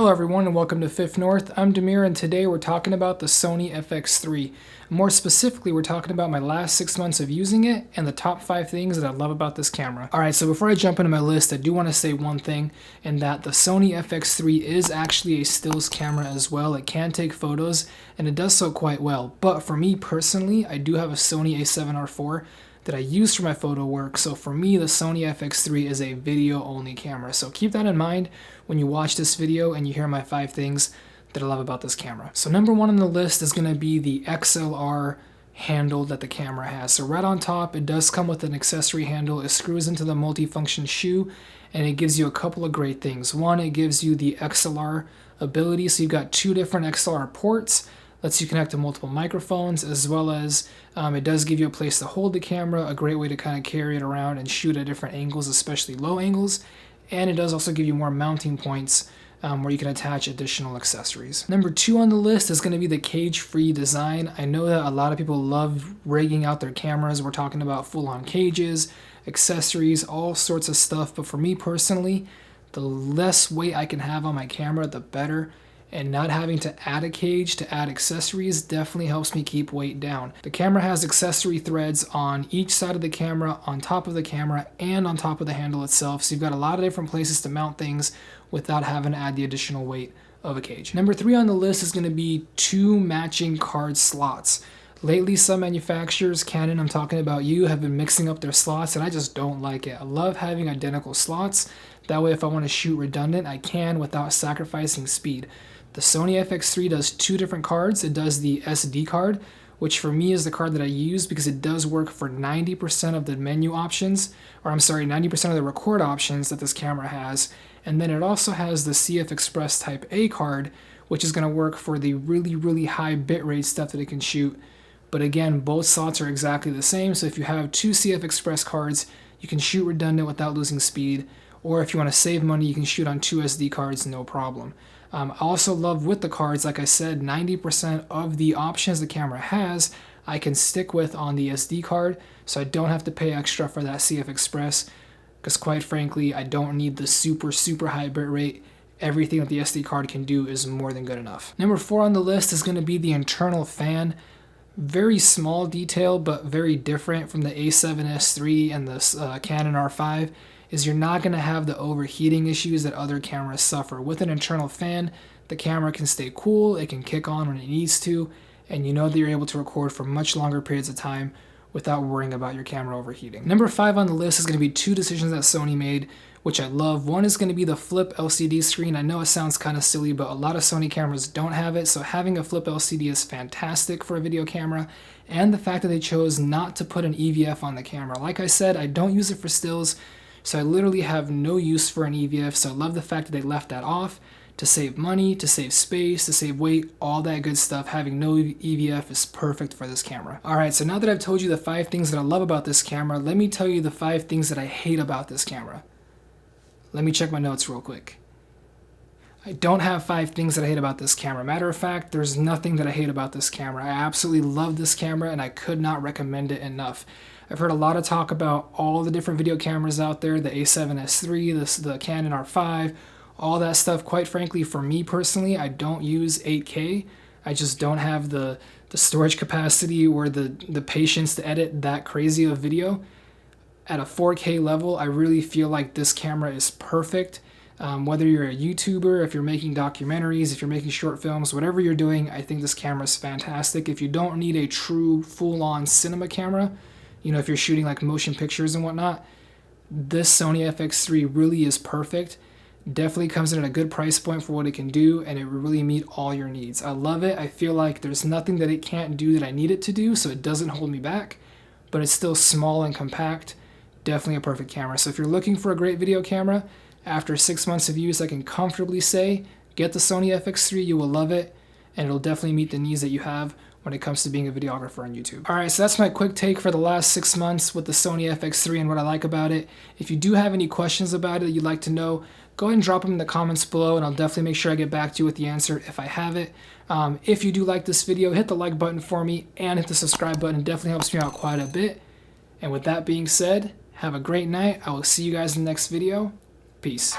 Hello everyone and welcome to Fifth North. I'm Demir and today we're talking about the Sony FX3. More specifically, we're talking about my last 6 months of using it and the top 5 things that I love about this camera. Alright, so before I jump into my list, I do want to say one thing, and that the Sony FX3 is actually a stills camera as well. It can take photos and it does so quite well. But for me personally, I do have a Sony a7R4 that I use for my photo work, so for me the Sony FX3 is a video only camera. So keep that in mind when you watch this video and you hear my 5 things that I love about this camera. So number 1 on the list is going to be the XLR handle that the camera has. So right on top it does come with an accessory handle. It screws into the multifunction shoe and it gives you a couple of great things. One, it gives you the XLR ability, so you've got 2 different XLR ports. Lets you connect to multiple microphones, as well as it does give you a place to hold the camera, a great way to kind of carry it around and shoot at different angles, especially low angles. And it does also give you more mounting points where you can attach additional accessories. Number 2 on the list is going to be the cage-free design. I know that a lot of people love rigging out their cameras. We're talking about full-on cages, accessories, all sorts of stuff. But for me personally, the less weight I can have on my camera, the better. And not having to add a cage to add accessories definitely helps me keep weight down. The camera has accessory threads on each side of the camera, on top of the camera, and on top of the handle itself. So you've got a lot of different places to mount things without having to add the additional weight of a cage. Number 3 on the list is going to be 2 matching card slots. Lately, some manufacturers, Canon, I'm talking about you, have been mixing up their slots, and I just don't like it. I love having identical slots. That way, if I want to shoot redundant, I can without sacrificing speed. The Sony FX3 does 2 different cards. It does the SD card, which for me is the card that I use because it does work for 90% of the menu options, or I'm sorry, 90% of the record options that this camera has. And then it also has the CF Express Type A card, which is going to work for the really high bitrate stuff that it can shoot. But again, both slots are exactly the same, so if you have 2 CF Express cards, you can shoot redundant without losing speed. Or if you want to save money, you can shoot on 2 SD cards, no problem. I also love with the cards, like I said, 90% of the options the camera has, I can stick with on the SD card, so I don't have to pay extra for that CF Express, because quite frankly, I don't need the super high bitrate. Everything that the SD card can do is more than good enough. Number 4 on the list is going to be the internal fan. Very small detail, but very different from the A7S III and the Canon R5. Is you're not going to have the overheating issues that other cameras suffer. With an internal fan, the camera can stay cool, it can kick on when it needs to, and you know that you're able to record for much longer periods of time without worrying about your camera overheating. Number 5 on the list is going to be 2 decisions that Sony made, which I love. One is going to be the flip LCD screen. I know it sounds kind of silly, but a lot of Sony cameras don't have it, so having a flip LCD is fantastic for a video camera, and the fact that they chose not to put an EVF on the camera. Like I said, I don't use it for stills, so I literally have no use for an EVF, so I love the fact that they left that off to save money, to save space, to save weight, all that good stuff. Having no EVF is perfect for this camera. Alright, so now that I've told you the 5 things that I love about this camera, let me tell you the 5 things that I hate about this camera. Let me check my notes real quick. I don't have 5 things that I hate about this camera. Matter of fact, there's nothing that I hate about this camera. I absolutely love this camera and I could not recommend it enough. I've heard a lot of talk about all the different video cameras out there, the A7S III, the Canon R5, all that stuff. Quite frankly, for me personally, I don't use 8K. I just don't have the storage capacity or the patience to edit that crazy of video. At a 4K level, I really feel like this camera is perfect. Whether you're a YouTuber, if you're making documentaries, if you're making short films, whatever you're doing, I think this camera is fantastic. If you don't need a true full-on cinema camera, you know, if you're shooting like motion pictures and whatnot, this Sony FX3 really is perfect. Definitely comes in at a good price point for what it can do, and it will really meet all your needs. I love it. I feel like there's nothing that it can't do that I need it to do, so it doesn't hold me back, but it's still small and compact. Definitely a perfect camera. So if you're looking for a great video camera, after 6 months of use, I can comfortably say, get the Sony FX3, you will love it, and it'll definitely meet the needs that you have when it comes to being a videographer on YouTube. Alright, so that's my quick take for the last 6 months with the Sony FX3 and what I like about it. If you do have any questions about it that you'd like to know, go ahead and drop them in the comments below and I'll definitely make sure I get back to you with the answer if I have it. If you do like this video, hit the like button for me and hit the subscribe button. It definitely helps me out quite a bit. And with that being said, have a great night. I will see you guys in the next video. Peace.